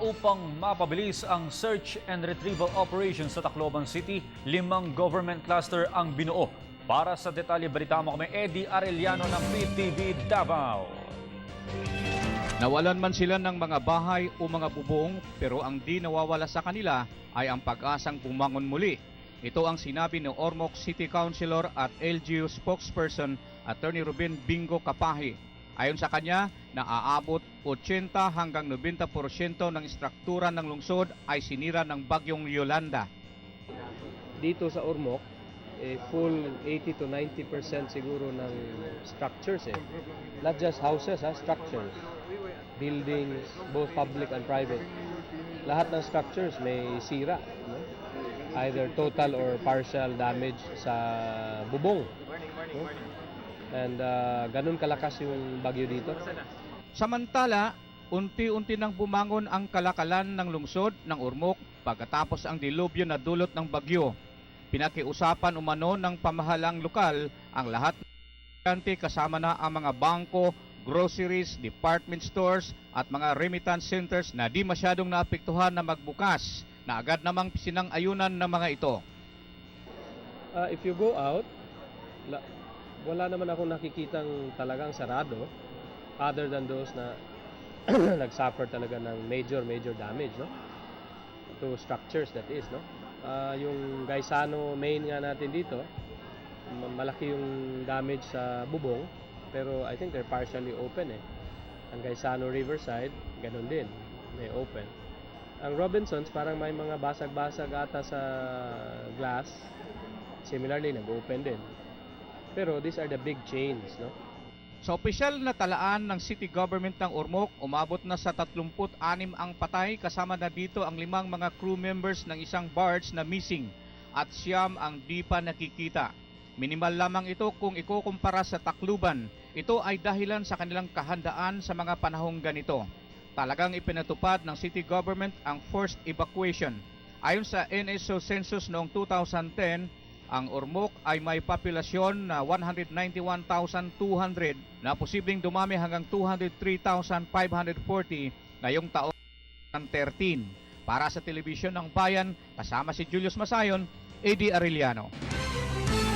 Upang mapabilis ang search and retrieval operations sa Tacloban City, 5 government cluster ang binuo. Para sa detalye, balita mo kami Eddie Arellano ng PTV Davao. Nawalan man sila ng mga bahay o mga bubong, pero ang di nawawala sa kanila ay ang pag-asang bumangon muli. Ito ang sinabi ni Ormoc City Councilor at LGU spokesperson Attorney Ruben Bingo Kapahi. Ayon sa kanya, naaabot 80 hanggang 90% ng struktura ng lungsod ay sinira ng bagyong Yolanda. Dito sa Ormoc, full 80 to 90% siguro ng structures Not just houses, structures. Buildings, both public and private. Lahat ng structures may sira. No? Either total or partial damage sa bubong. No? And ganun kalakas yung bagyo dito. Samantala, unti-unti nang bumangon ang kalakalan ng lungsod ng Ormoc pagkatapos ang dilubyo na dulot ng bagyo. Pinakiusapan umano ng pamahalang lokal ang lahat ng kasama na ang mga bangko, groceries, department stores at mga remittance centers na di masyadong naapektuhan na magbukas na agad namang sinang-ayunan ng mga ito. If you go out, wala naman akong nakikitang talagang sarado other than those na nag-suffer talaga ng major damage, no? To structures, that is, no? Yung Gaisano main nga natin dito, malaki yung damage sa bubong, pero I think they're partially open Ang Gaisano Riverside, ganun din, may open. Ang Robinsons, parang may mga basag-basag ata sa glass, similarly nag-open din. Pero these are the big chains, no? Sa opisyal na talaan ng city government ng Ormoc, umabot na sa 36 ang patay, kasama na dito ang 5 mga crew members ng isang barge na missing at 9 ang di pa nakikita. Minimal lamang ito kung ikukumpara sa Tacloban. Ito ay dahilan sa kanilang kahandaan sa mga panahong ganito. Talagang ipinatupad ng city government ang forced evacuation. Ayon sa NSO census noong 2010, ang Ormoc ay may populasyon na 191,200 na posibleng dumami hanggang 203,540 ngayong taong 2013. Para sa Telebisyon ng Bayan, kasama si Julius Masayon, Eddie Arellano.